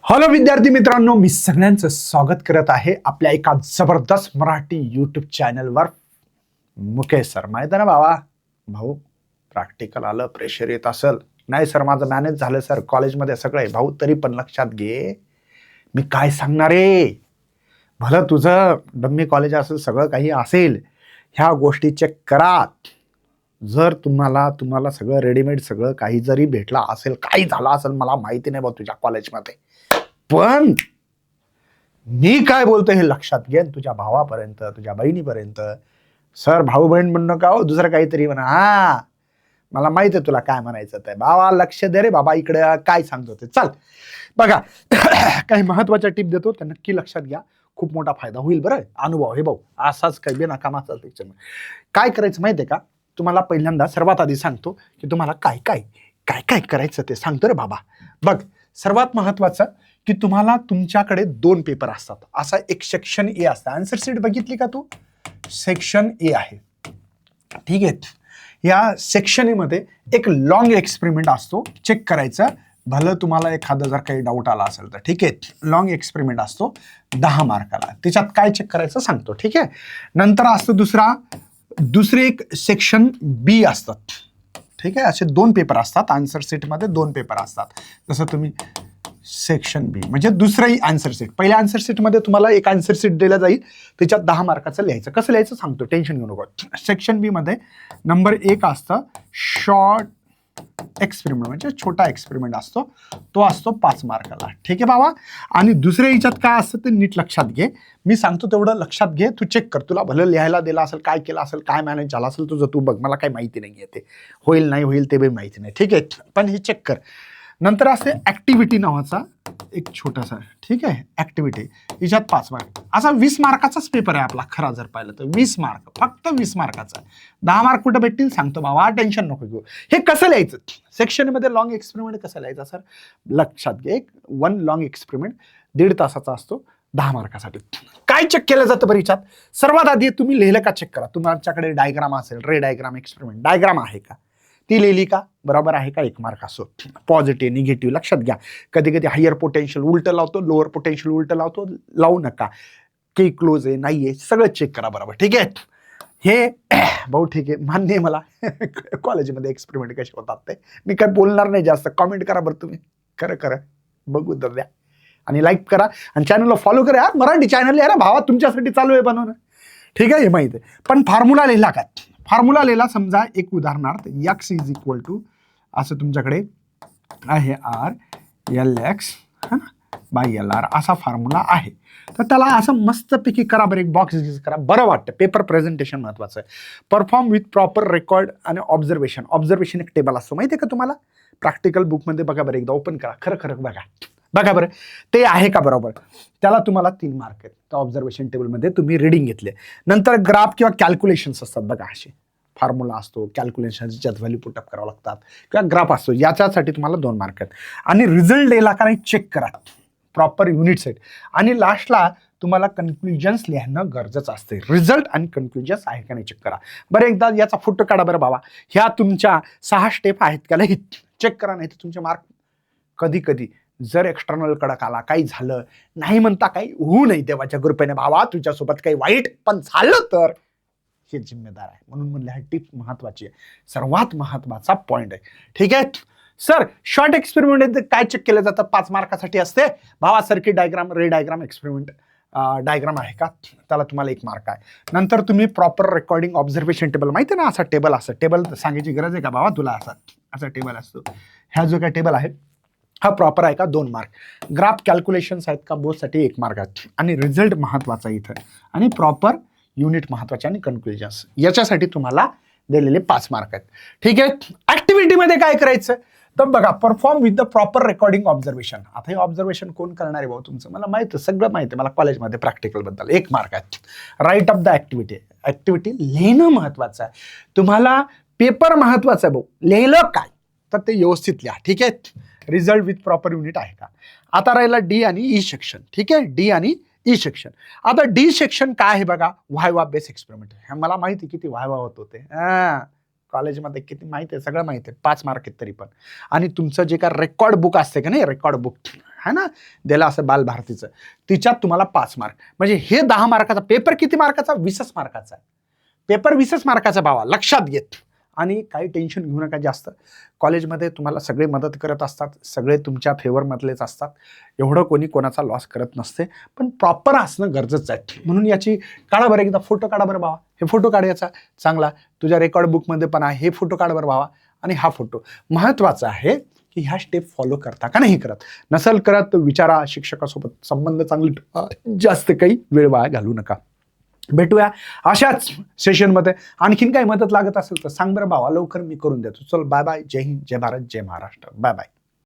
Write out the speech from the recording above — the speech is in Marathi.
हॅलो विद्यार्थी मित्रांनो, मी सगळ्यांचं स्वागत करत आहे आपल्या एका जबरदस्त मराठी यूट्यूब चॅनलवर. मुकेश सर, माहिती आहे ना बाबा, भाऊ प्रॅक्टिकल आलं, प्रेशर येत असेल. नाही सर, माझं मॅनेज झालं सर, कॉलेजमध्ये सगळं आहे. भाऊ तरी पण लक्षात घे, मी काय सांगणार आहे. भलं तुझं डम्मी कॉलेज असेल, सगळं काही असेल, ह्या गोष्टी चेक करा. जर तुम्हाला सगळं रेडीमेड सगळं काही जरी भेटला असेल, काही झालं असेल, मला माहिती नाही बा तुझ्या कॉलेजमध्ये, पण मी काय बोलतो हे लक्षात घे. तुझ्या भावापर्यंत, तुझ्या बहिणीपर्यंत, सर भाऊ बहीण म्हणू नका हो, दुसरं काहीतरी म्हणा. हा, मला माहित आहे तुला काय म्हणायचं. ते बाबा लक्ष दे रे बाबा, इकडे काय सांगतो ते. चल बघा, काही महत्वाच्या टिप देतो, त्या नक्की लक्षात घ्या, खूप मोठा फायदा होईल बरं. अनुभव हे भाऊ, असाच काही बेनकामाचा पिक्चर. काय करायचं माहितीये का, तुम्हाला पहिल्यांदा सर्वात आधी सांगतो की तुम्हाला काय काय काय काय करायचं ते सांगतो रे बाबा. बघ, सर्वात महत्वाचं की तुम्हाला तुमच्याकडे 2 पेपर असतात. असा एक सेक्शन ए असतं. आन्सर शीट बघितली का तू? सेक्शन ए आहे, ठीक आहे. या सेक्शन ए मध्ये एक लॉंग एक्सपेरिमेंट असतो, चेक करायचं. भलं तुम्हाला एखादा जर काही डाऊट आला असेल तर, ठीक आहे. लॉंग एक्सपेरिमेंट असतो 10 मार्काला. त्याच्यात काय चेक करायचं सांगतो, ठीक आहे. नंतर असतो दुसरे एक सेक्शन बी असतात, ठीक आहे. असे 2 पेपर असतात. आन्सर शीटमध्ये 2 पेपर असतात. जसं तुम्ही सेक्शन बी म्हणजे दुसरंही आन्सर शीट. पहिल्या आन्सर शीटमध्ये तुम्हाला एक आन्सर शीट दिलं जाईल, त्याच्यात 10 मार्काचं लिहायचं. कसं लिहायचं सांगतो, टेन्शन घेऊ नको. सेक्शन बी मध्ये नंबर 1 असतं शॉर्ट एक्सपेरिमेंट, म्हणजे छोटा एक्सपेरिमेंट असतो, तो असतो 5 मार्काला, ठीक आहे बाबा. आणि दुसऱ्या ह्याच्यात काय असतं ते नीट लक्षात घे. मी सांगतो तेवढं लक्षात घे, तू चेक कर. तुला भलं लिहायला दिला असेल, काय केलं असेल, काय मॅनेज झालं असेल तुझं, तू बघ. मला काही माहिती नाही आहे, ते होईल नाही होईल ते बी माहिती नाही, ठीक आहे. पण हे चेक कर. नंतर असते ऍक्टिव्हिटी नावाचा एक छोटासा, ठीक आहे. ऍक्टिव्हिटी याच्यात 5 मार्क. असा 20 मार्काचाच पेपर आहे आपला खरा जर पाहिलं तर. 20 मार्क, फक्त 20 मार्काचा. 10 मार्क कुठं भेटतील सांगतो बाबा, टेन्शन नको घेऊ. हे कसं लिहायचं सेक्शन मध्ये लॉंग एक्सपेरिमेंट कसं लिहायचं सर, लक्षात घे. 1 लॉंग एक्सपेरिमेंट 1.5 तासाचा असतो, 10 मार्कासाठी. काय चेक केलं जातं बरं याच्यात? सर्वात आधी तुम्ही लिहिलं का चेक करा. तुमच्याकडे डायग्राम असेल, रे डायग्राम एक्सपेरिमेंट डायग्राम आहे का, ती लिहिली का, बरोबर आहे का, 1 मार्क असो. पॉझिटिव्ह निगेटिव्ह लक्षात घ्या. कधी कधी हायर पोटेन्शियल उलट लावतो, लोअर पोटेन्शियल उलट लावतो, लावू नका. की क्लोज आहे नाही आहे सगळं चेक करा, बरोबर, ठीक आहे. हे भाऊ ठीक आहे, मान्य आहे मला. कॉलेजमध्ये एक्सपेरिमेंट कसे होतात ते मी काय बोलणार नाही जास्त. कॉमेंट करा बरं तुम्ही, खरं बघू तर द्या. आणि लाईक करा आणि चॅनलला फॉलो करा. यार मराठी चॅनल यार भावा, तुमच्यासाठी चालू आहे बनवणं, ठीक आहे, हे माहिती आहे. पण फॉर्म्युला लिहिला का? फॉर्म्युला लिहिला. समजा एक उदाहरणार्थ x इज इक्वल टू असं तुमच्याकडे आहे R L X by L R असा फॉर्म्युला आहे. तर त्याला असं मस्तपैकी करा बरं, एक बॉक्स करा, बरं वाटतं. पेपर प्रेझेंटेशन महत्वाचं आहे. परफॉर्म विथ प्रॉपर रेकॉर्ड आणि ऑब्झर्वेशन एक टेबल असतो, माहिती आहे का तुम्हाला? प्रॅक्टिकल बुकमध्ये बघा बरं, एकदा ओपन करा, खरं बघा बरं, ते आहे का बरोबर. त्याला तुम्हाला 3 मार्क आहेत. त्या ऑब्झर्वेशन टेबलमध्ये तुम्ही रिडिंग घेतले. नंतर ग्राफ किंवा कॅल्क्युलेशन्स असतात बघा, असे फॉर्म्युला असतो, कॅल्क्युलेशनच्यात व्हॅल्यू पुटअप करावं लागतात, किंवा ग्राफ असतो, याच्यासाठी तुम्हाला 2 मार्क आहेत. आणि रिझल्ट दिला का नाही चेक करा, प्रॉपर युनिट सेट. आणि लास्टला तुम्हाला कन्क्लुजन्स लिहाणं गरजेचं असते. रिझल्ट आणि कन्क्लुजन्स आहे का नाही चेक करा. बरं, एकदा याचा फोटो काढा बरं बाबा. ह्या तुमच्या 6 स्टेप आहेत का नाही चेक करा, नाही तर तुमचे मार्क कधी जर एक्सटर्नल कडक आला, काही झालं नाही म्हणता, काही होऊ नाही देवाच्या कृपेने भावा, तुझ्यासोबत काही वाईट पण झालं तर हे जिम्मेदार आहे. म्हणून म्हणलं हा टिप महत्वाची आहे, सर्वात महत्वाचा पॉइंट आहे, ठीक आहे. सर शॉर्ट एक्सपेरिमेंट काय चेक केलं जातं? 5 मार्कासाठी असते भावा. सर्किट डायग्राम, रे डायग्राम एक्सपेरिमेंट डायग्राम आहे का, त्याला तुम्हाला 1 मार्क आहे. नंतर तुम्ही प्रॉपर रेकॉर्डिंग ऑब्झर्वेशन टेबल, माहिती आहे ना, असा टेबल असं. टेबल सांगायची गरज आहे का बाबा तुला? असा टेबल असतो. ह्या जो काय टेबल आहे हा प्रॉपर आहे का, 2 मार्क. ग्राफ कॅल्क्युलेशन्स आहेत का, बोथसाठी 1 मार्क आहेत. आणि रिझल्ट महत्वाचा इथं, आणि प्रॉपर युनिट महत्वाचे, आणि कन्क्लुजन्स याच्यासाठी तुम्हाला दिलेले 5 मार्क आहेत, ठीक आहे. ऍक्टिव्हिटीमध्ये काय करायचं तर बघा, perform with the proper recording observation. आता हे ऑब्झर्वेशन कोण करणार आहे भाऊ तुमचं? मला माहिती आहे, सगळं माहिती आहे मला कॉलेजमध्ये प्रॅक्टिकल बद्दल. 1 मार्क आहे. राईट अप द ऍक्टिव्हिटी लिहिणं महत्वाचं आहे तुम्हाला. पेपर महत्वाचा आहे भाऊ, लिहिलं काय तर ते व्यवस्थित लिहा, ठीक आहे. रिझल्ट विथ प्रॉपर युनिट आहे का. आता राहिला डी आणि ई सेक्शन, ठीक आहे. डी आणि ई सेक्शन. आता डी सेक्शन काय आहे बघा, व्हायवा बेस एक्सपेरिमेंट. मला माहिती किती व्हायवा होत होते कॉलेजमध्ये, किती माहिती आहे, सगळं माहिती आहे. 5 मार्क आहेत तरी पण. आणि तुमचं जे काय रेकॉर्ड बुक असते का नाही, रेकॉर्ड बुक, आहे ना, दिलं असं बालभारतीचं, तिच्यात तुम्हाला 5 मार्क. म्हणजे हे 10 मार्काचा पेपर किती मार्काचा? 20च मार्काचा आहे. पेपर 20च मार्काचा भावा, लक्षात घेत. आणि काही टेन्शन घेऊ नका जास्त. कॉलेजमध्ये तुम्हाला सगळे मदत करत असतात, सगळे तुमच्या फेवरमधलेच असतात. एवढं कोणी कोणाचा लॉस करत नसते, पण प्रॉपर असणं गरजेचं आहे. म्हणून याची काढा बरं, एकदा फोटो काढा बरं भावा. हे फोटो काढायचा चांगला, तुझ्या रेकॉर्ड बुकमध्ये पण आहे. हे फोटो काढ बरं भावा. आणि हा फोटो महत्त्वाचा आहे की ह्या स्टेप फॉलो करता का नाही करत. नसेल करत तर विचारा, शिक्षकासोबत संबंध चांगले ठेवा, जास्त काही वेळ वाया घालू नका. भेटूया अशाच सेशनमध्ये. आणखीन काही मदत लागत असेल तर सांग बरं भावा, लवकर मी करून देतो. चल बाय बाय. जय हिंद, जय भारत, जय महाराष्ट्र. Bye bye.